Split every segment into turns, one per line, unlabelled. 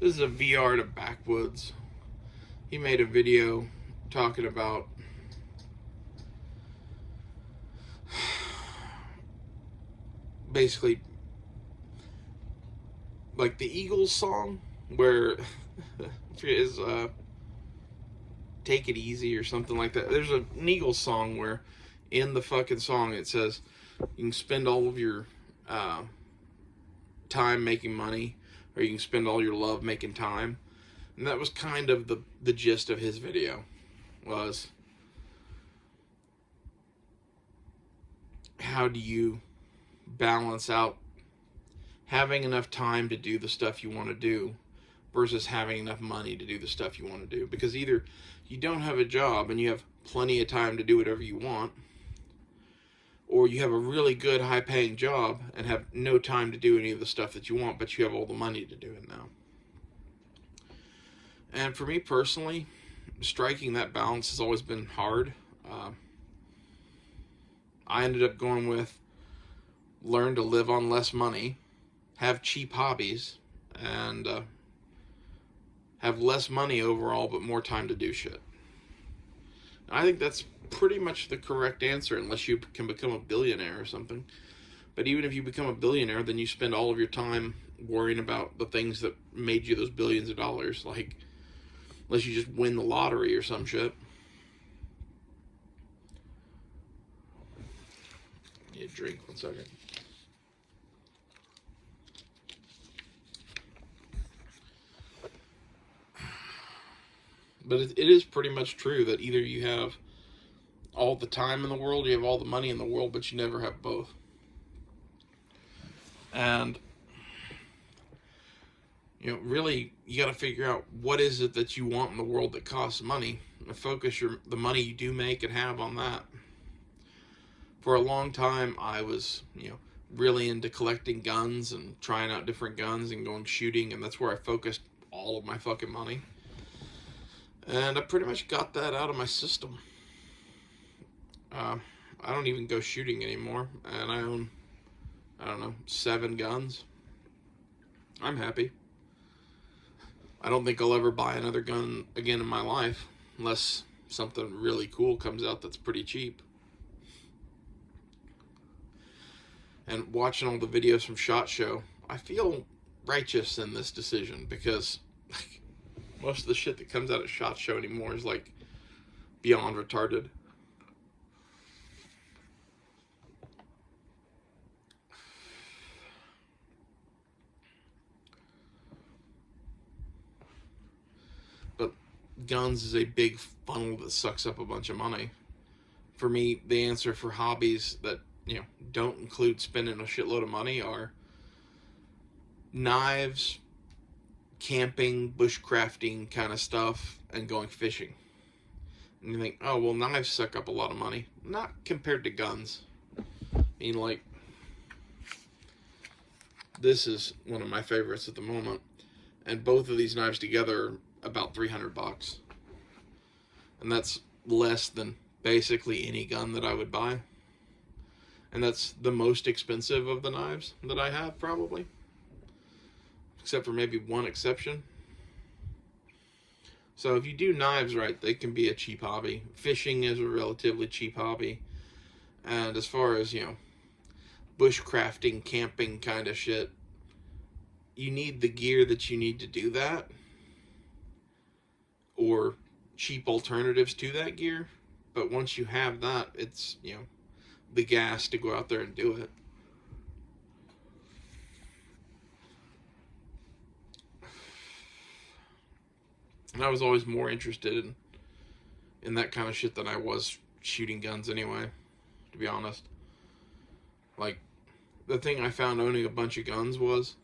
This is a VR to backwoods. He made a video talking about basically like the Eagles song where is Take It Easy or something like that. There's an Eagles song where in the fucking song it says you can spend all of your uh, time making money, or you can spend all your love making time. And that was kind of the gist of his video, was how do you balance out having enough time to do the stuff you want to do versus having enough money to do the stuff you want to do. Because either you don't have a job and you have plenty of time to do whatever you want, or you have a really good high paying job and have no time to do any of the stuff that you want, but you have all the money to do it now. And for me personally, striking that balance has always been hard. I ended up going with learn to live on less money, have cheap hobbies, and have less money overall, but more time to do shit. And I think that's pretty much the correct answer, unless you can become a billionaire or something. But even if you become a billionaire, then you spend all of your time worrying about the things that made you those billions of dollars, like unless you just win the lottery or some shit. Need a drink, 1 second. But it is pretty much true that either you have all the time in the world, you have all the money in the world, but you never have both. And really, you got to figure out what is it that you want in the world that costs money, and focus the money you do make and have on that. For a long time, I was, really into collecting guns and trying out different guns and going shooting, and that's where I focused all of my fucking money. And I pretty much got that out of my system. I don't even go shooting anymore, and I own, 7 guns. I'm happy. I don't think I'll ever buy another gun again in my life, unless something really cool comes out that's pretty cheap. And watching all the videos from SHOT Show, I feel righteous in this decision, because most of the shit that comes out of SHOT Show anymore is beyond retarded. But guns is a big funnel that sucks up a bunch of money. For me, the answer for hobbies that don't include spending a shitload of money are knives, camping, bushcrafting kind of stuff, and going fishing. And you think, oh, well, knives suck up a lot of money. Not compared to guns. I mean, this is one of my favorites at the moment. And both of these knives together are about $300. And that's less than basically any gun that I would buy. And that's the most expensive of the knives that I have, probably. Except for maybe one exception. So if you do knives right, they can be a cheap hobby. Fishing is a relatively cheap hobby. And as far as, bushcrafting, camping kind of shit, you need the gear that you need to do that, or cheap alternatives to that gear. But once you have that, it's, the gas to go out there and do it. And I was always more interested in that kind of shit than I was shooting guns anyway, to be honest. The thing I found owning a bunch of guns was,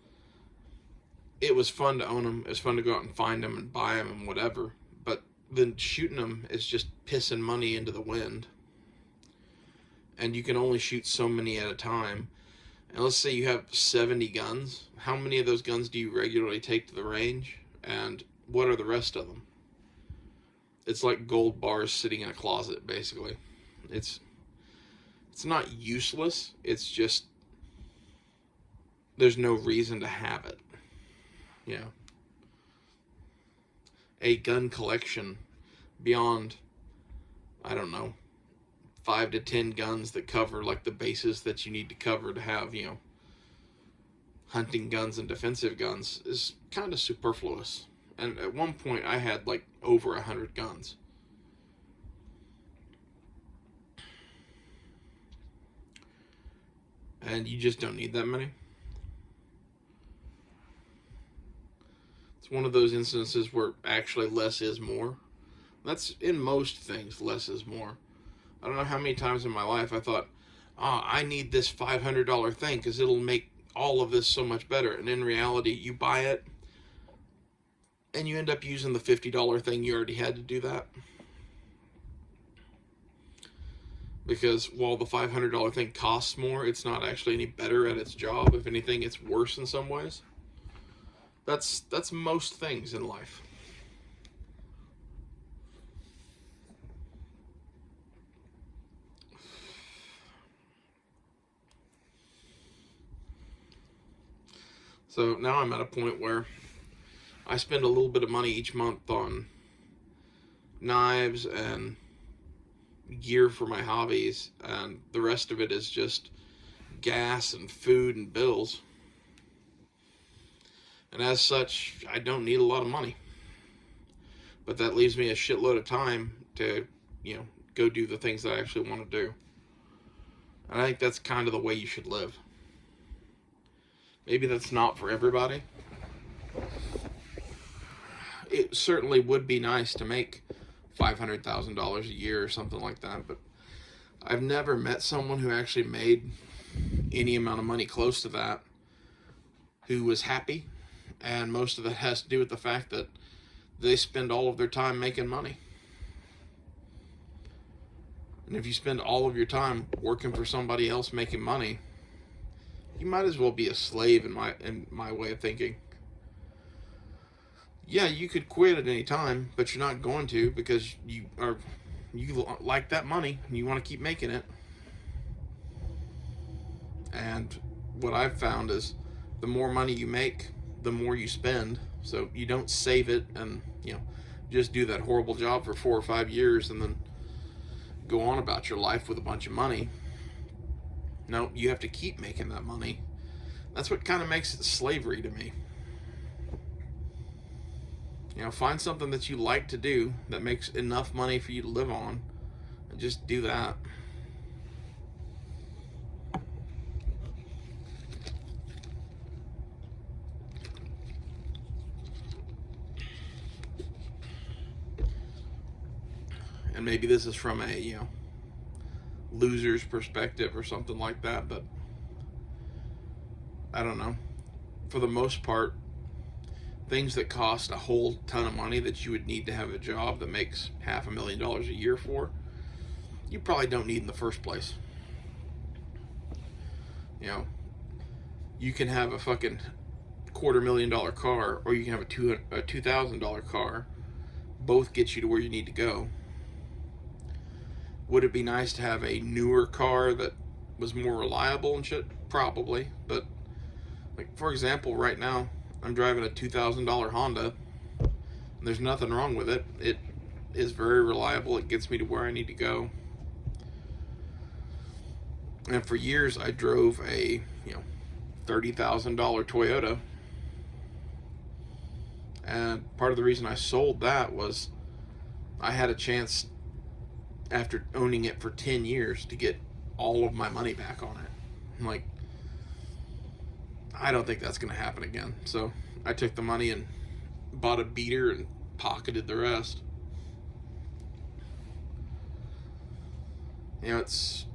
it was fun to own them. It was fun to go out and find them and buy them and whatever. But then shooting them is just pissing money into the wind. And you can only shoot so many at a time. And let's say you have 70 guns. How many of those guns do you regularly take to the range? And what are the rest of them? It's like gold bars sitting in a closet, basically. It's not useless. It's just there's no reason to have it. a gun collection beyond, I don't know, 5 to 10 guns that cover like the bases that you need to cover to have, hunting guns and defensive guns is kind of superfluous. And at one point I had like over 100 guns. And you just don't need that many. It's one of those instances where actually less is more. That's in most things, less is more. I don't know how many times in my life I thought, I need this $500 thing because it'll make all of this so much better. And in reality, you buy it and you end up using the $50 thing you already had to do that. Because while the $500 thing costs more, it's not actually any better at its job. If anything, it's worse in some ways. That's most things in life. So now I'm at a point where I spend a little bit of money each month on knives and gear for my hobbies, and the rest of it is just gas and food and bills. And as such, I don't need a lot of money. But that leaves me a shitload of time to, go do the things that I actually want to do. And I think that's kind of the way you should live. Maybe that's not for everybody. It certainly would be nice to make $500,000 a year or something like that, but I've never met someone who actually made any amount of money close to that who was happy, and most of that has to do with the fact that they spend all of their time making money. And if you spend all of your time working for somebody else making money, you might as well be a slave in my way of thinking. Yeah, you could quit at any time, but you're not going to, because you like that money and you want to keep making it. And what I've found is the more money you make, the more you spend. So you don't save it and just do that horrible job for 4 or 5 years and then go on about your life with a bunch of money. No, you have to keep making that money. That's what kind of makes it slavery to me. Find something that you like to do that makes enough money for you to live on, and just do that. And maybe this is from a, loser's perspective or something like that, but I don't know. For the most part, things that cost a whole ton of money that you would need to have a job that makes $500,000 a year for, you probably don't need in the first place. You can have a fucking $250,000 car, or you can have a $2,000 car. Both get you to where you need to go. Would it be nice to have a newer car that was more reliable and shit? Probably. But, like, for example, right now, I'm driving a $2,000 Honda. And there's nothing wrong with it. It is very reliable. It gets me to where I need to go. And for years, I drove a, $30,000 Toyota. And part of the reason I sold that was I had a chance, after owning it for 10 years, to get all of my money back on it. I'm like, I don't think that's going to happen again. So I took the money and bought a beater and pocketed the rest. It's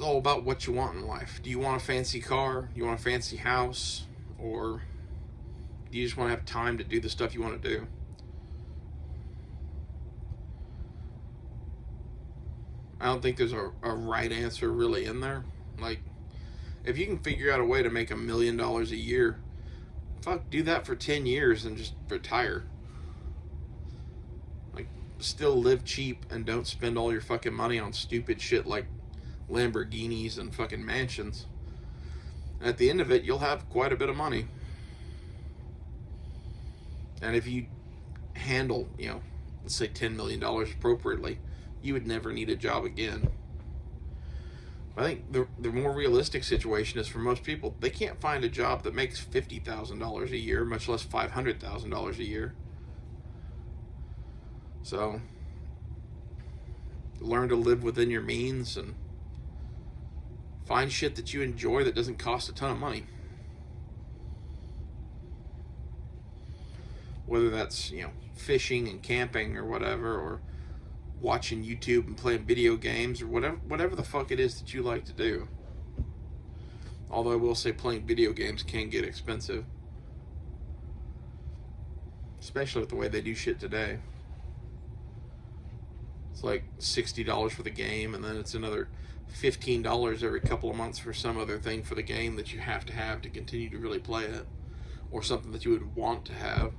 all about what you want in life. Do you want a fancy car? Do you want a fancy house? Or do you just want to have time to do the stuff you want to do? I don't think there's a right answer really in there. Like, if you can figure out a way to make $1 million a year, fuck, do that for 10 years and just retire. Like, still live cheap and don't spend all your fucking money on stupid shit like Lamborghinis and fucking mansions. And at the end of it, you'll have quite a bit of money. And if you handle, let's say $10 million appropriately, you would never need a job again. I think the more realistic situation is for most people, they can't find a job that makes $50,000 a year, much less $500,000 a year. So learn to live within your means and find shit that you enjoy that doesn't cost a ton of money. Whether that's, fishing and camping or whatever, or watching YouTube and playing video games, or whatever the fuck it is that you like to do. Although I will say playing video games can get expensive. Especially with the way they do shit today. It's like $60 for the game, and then it's another $15 every couple of months for some other thing for the game that you have to continue to really play it. Or something that you would want to have.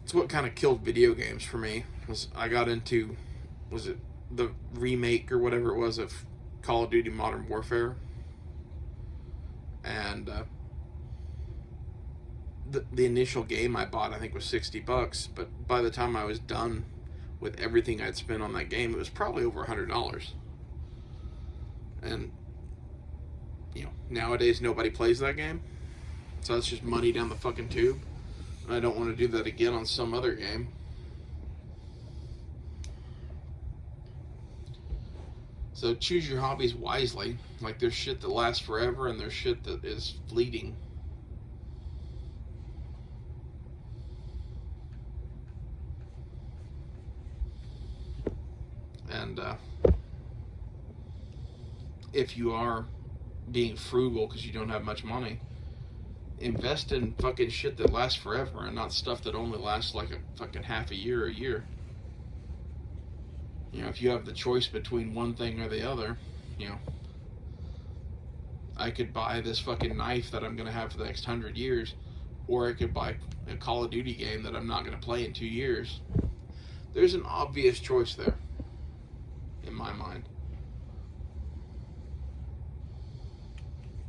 It's what kind of killed video games for me. Was I got into, was it the remake or whatever it was of Call of Duty Modern Warfare, and the initial game I bought I think was $60, but by the time I was done with everything I'd spent on that game, it was probably over $100. And nowadays nobody plays that game, so that's just money down the fucking tube. And I don't want to do that again on some other game. So choose your hobbies wisely. Like, there's shit that lasts forever and there's shit that is fleeting. And if you are being frugal because you don't have much money, invest in fucking shit that lasts forever and not stuff that only lasts like a fucking half a year or a year. If you have the choice between one thing or the other, I could buy this fucking knife that I'm going to have for the next 100 years, or I could buy a Call of Duty game that I'm not going to play in 2 years. There's an obvious choice there, in my mind.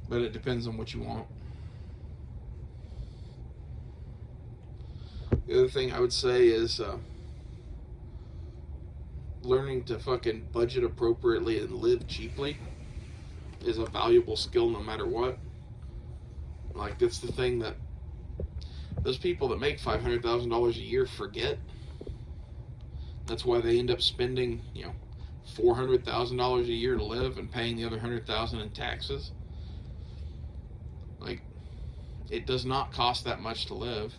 But it depends on what you want. The other thing I would say is learning to fucking budget appropriately and live cheaply is a valuable skill no matter what. Like, that's the thing that those people that make $500,000 a year forget. That's why they end up spending, $400,000 a year to live and paying the other $100,000 in taxes. Like, it does not cost that much to live.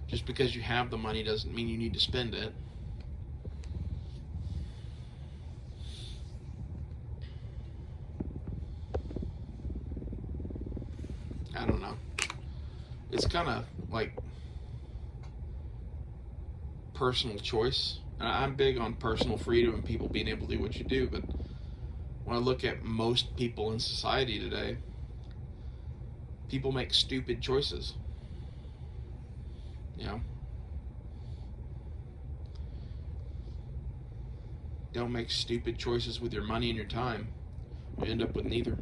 Just because you have the money doesn't mean you need to spend it. I don't know. It's kind of like personal choice. And I'm big on personal freedom and people being able to do what you do, but when I look at most people in society today, people make stupid choices. Don't make stupid choices with your money and your time. You end up with neither.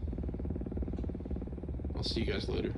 I'll see you guys later.